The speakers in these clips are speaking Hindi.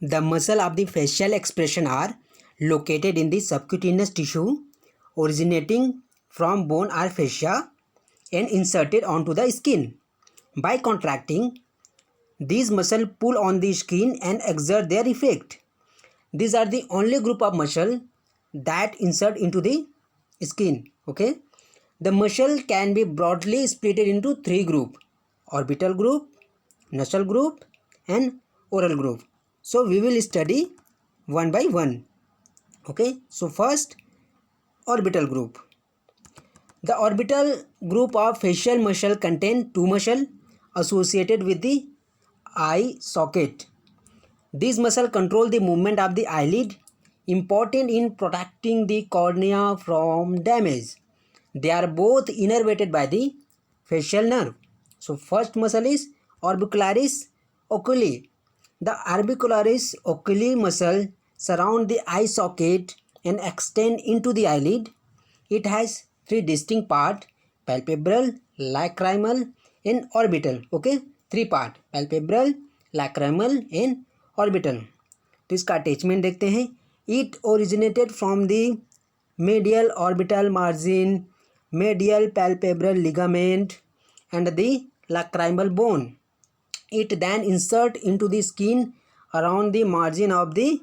The muscle of the facial expression are located in the subcutaneous tissue originating from bone or fascia and inserted onto the skin. By contracting, these muscles pull on the skin and exert their effect. These are the only group of muscle that insert into the skin. Okay, the muscle can be broadly split into three group: orbital group, nasal group and oral group. So we will study one by one. Okay, so first, orbital group. The orbital group of facial muscle contain two muscle associated with the eye socket. These muscles control the movement of the eyelid, important in protecting the cornea from damage. They are both innervated by the facial nerve. So first muscle is orbicularis oculi. The orbicularis oculi muscle surround the eye socket and extend into the eyelid. It has three distinct parts: palpebral, lacrimal and orbital. Okay, three part: palpebral, lacrimal and orbital. तो इसका अटैचमेंट देखते हैं. It originated from the medial orbital margin, medial palpebral ligament and the lacrimal bone. It then insert into the skin around the margin of the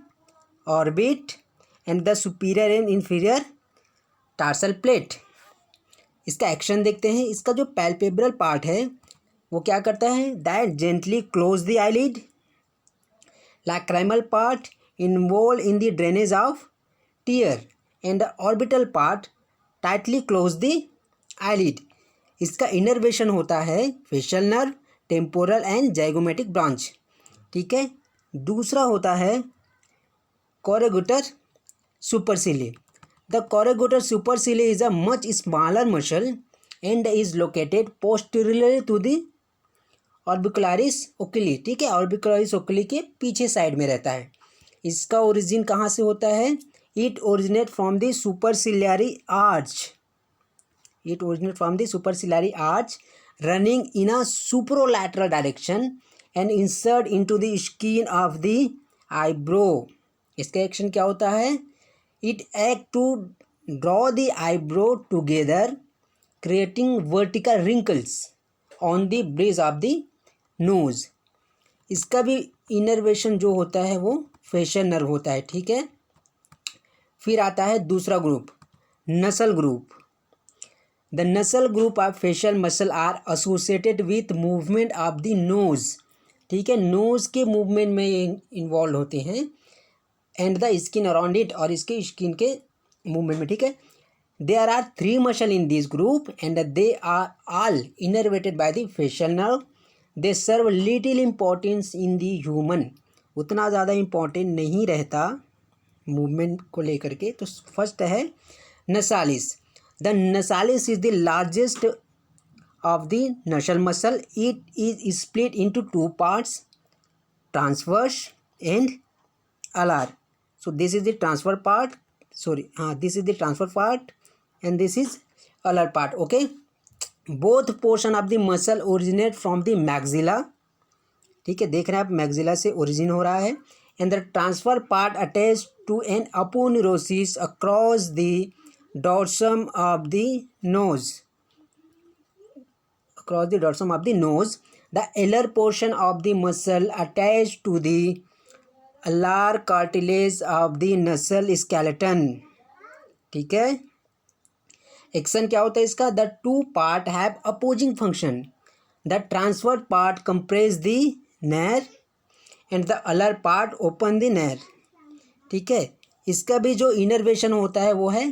orbit and the superior and inferior tarsal plate. इसका एक्शन देखते हैं. इसका जो पैल्पेब्रल पार्ट है वो क्या करता है? That gently close the eyelid. Lacrimal part involve in the drainage of tear and the orbital part tightly close the eyelid. इसका इनर्वेशन होता है facial nerve, temporal and zygomatic branch. ठीक है. दूसरा होता है कोरेगुटर सुपरसिली. The corrugator supercilii is a much smaller muscle and is located posteriorly to the orbicularis oculi. ठीक है, orbicularis oculi के पीछे साइड में रहता है. इसका ओरिजिन कहाँ से होता है? It originate from the superciliary arch. It originate from the superciliary arch running in a superolateral direction and insert into the skin of the eyebrow. इसका एक्शन क्या होता है? It act to draw the eyebrow together, creating vertical wrinkles on the bridge of the nose. इसका भी इनर्वेशन जो होता है वो फेशियल नर्व होता है. ठीक है. फिर आता है दूसरा group, nasal group. The nasal group of facial muscle are associated with movement of the nose. ठीक है, नोज के मूवमेंट में ये इन्वॉल्व होते हैं and the skin around it, और इसके स्किन के मूवमेंट में. ठीक है. There are three muscle in this group and they are all innervated by the facial nerve. They serve little importance in the human. उतना ज़्यादा इम्पोर्टेंट नहीं रहता मूवमेंट को लेकर के. तो फर्स्ट है nasalis. The nasalis is the largest of the nasal muscle. It is split into two parts, transverse and alar. So this is the transfer part. This is the transfer part and this is alar part. Okay. Both portion of the muscle originate from the maxilla. ठीक है, देख रहे हैं आप, maxilla से origin हो रहा है. And the transfer part attached to an aponeurosis across the dorsum of the nose. Across the dorsum of the nose, the alar portion of the muscle attached to the alar cartilage of the nasal skeleton. ठीक है. एक्शन क्या होता है इसका? The two part have opposing function. The transfer part compress the nare and the alar part open the nare. ठीक है. इसका भी जो इनर्वेशन होता है वो है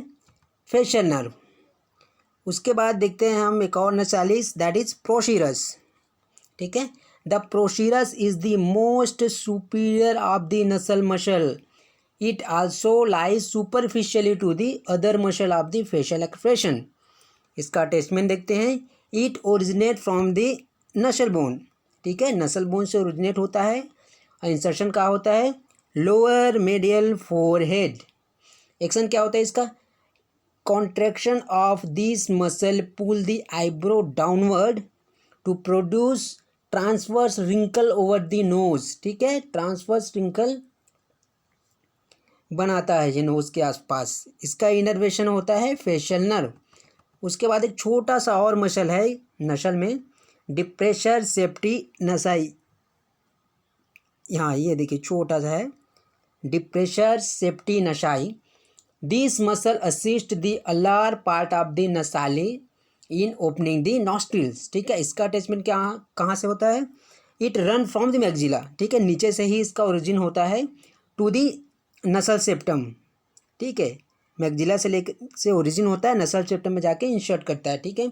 फेशियल नर्व. उसके बाद देखते हैं हम एक और नसालिस, दैट इज प्रोसीरस. ठीक है. The procerus is the most superior of the nasal muscle. It also lies superficially to the other muscle of the facial expression. इसका अटैचमेंट देखते हैं. It originate from the nasal bone. ठीक है, नसल बोन से ओरिजिनेट होता है. और इंसर्शन कहाँ होता है? Lower medial forehead. एक्शन क्या होता है इसका? Contraction of this muscle pull the eyebrow downward to produce transverse wrinkle over the nose. ठीक है, ट्रांसवर्स रिंकल बनाता है ये नोज़ के आसपास, इसका इनर्वेशन होता है फेशियल नर्व। उसके बाद एक छोटा सा और मसल है नसल में, डिप्रेशर सेप्टी नसाई। यहाँ ये देखिए छोटा सा है, depressor septi nasi. This muscle assist the alar part of the nasalis in opening the nostrils. ठीक है, इसका अटैचमेंट क्या कहाँ से होता है? It run from the maxilla. ठीक है, नीचे से ही इसका ओरिजिन होता है टू द नसल सेप्टम। ठीक है, मैक्सिला से लेकर से ओरिजिन होता है, नसल सेप्टम में जाके इंसर्ट करता है। ठीक है,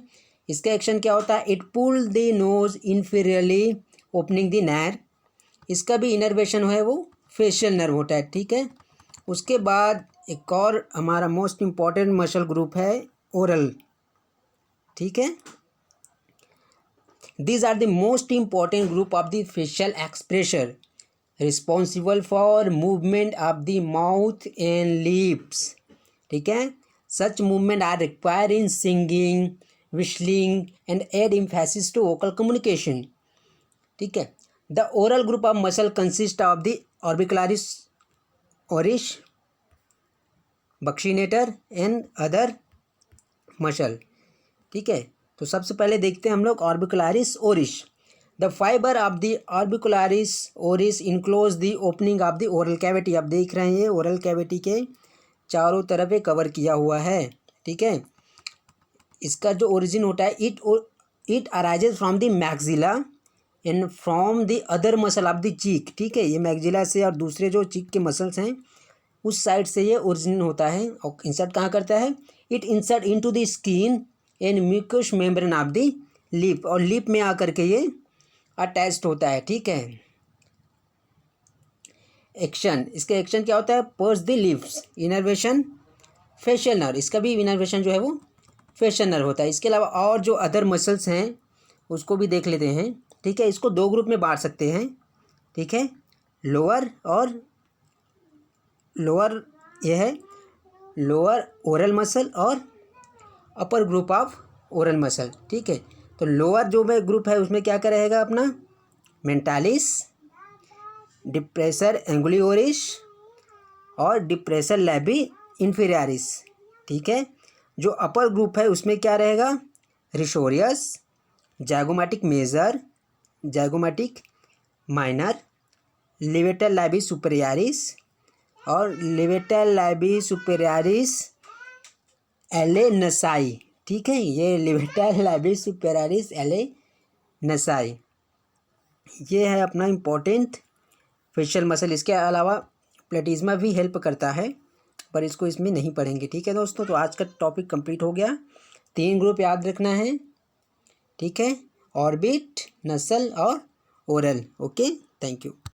इसका एक्शन क्या होता है? It pull the nose inferiorly opening the nare. इसका भी इनर्वेशन है वो फेशियल नर्व होता है। ठीक है, उसके बाद एक और हमारा मोस्ट इम्पॉर्टेंट मसल ग्रुप है ओरल। ठीक है, these are the most important group of the facial expression responsible for movement of the mouth and lips. ठीक है, such movement are require in singing, whistling and add emphasis to vocal communication. ठीक है, the oral group of muscle consist of the orbicularis oris, buccinator and other muscle. ठीक है, तो सबसे पहले देखते हैं हम लोग orbicularis oris. The fiber of the orbicularis oris enclose the opening of the oral cavity. आप देख रहे हैं ये ओरल कैविटी के चारों तरफ ये कवर किया हुआ है। ठीक है, इसका जो ओरिजिन होता है it arises from the maxilla and from the other muscle of the cheek. ठीक है, ये मैक्सिला से और दूसरे जो चीक के मसल्स हैं उस साइड से ये ओरिजिन होता है। और इंसर्ट कहाँ करता है? It insert into the skin and mucous membrane of the lip, और लिप में आकर के ये अटैच्ड होता है। ठीक है, एक्शन, इसका एक्शन क्या होता है? Purse the lips, innervation facial nerve. इसका भी इनर्वेशन जो है वो फेशियल नर्व होता है। इसके अलावा और जो अदर मसल्स हैं उसको भी देख लेते हैं। ठीक है, इसको दो ग्रुप में बांट सकते हैं। ठीक है, लोअर और लोअर, यह है लोअर ओरल मसल और अपर ग्रुप ऑफ ओरल मसल। ठीक है, तो लोअर जो में ग्रुप है उसमें क्या क्या रहेगा अपना? मेंटालिस, डिप्रेसर एंगुलियोरिस और डिप्रेसर लैबी इन्फीरियरिस। ठीक है, जो अपर ग्रुप है उसमें क्या रहेगा? Risorius, zygomatic major, zygomatic minor, levator labii superioris और लिवेटर लैबी सुपेरियरिस एले नसाई। ठीक है, ये लिवेटर लैबी सुपेरियरिस एले नसाई ये है अपना इम्पोर्टेंट फेशियल मसल। इसके अलावा प्लेटिज्मा भी हेल्प करता है, पर इसको इसमें नहीं पढ़ेंगे। ठीक है दोस्तों, तो आज का टॉपिक कंप्लीट हो गया। 3 ग्रुप याद रखना है। ठीक है, ऑर्बिट, नसल और ओरल। Okay, thank you.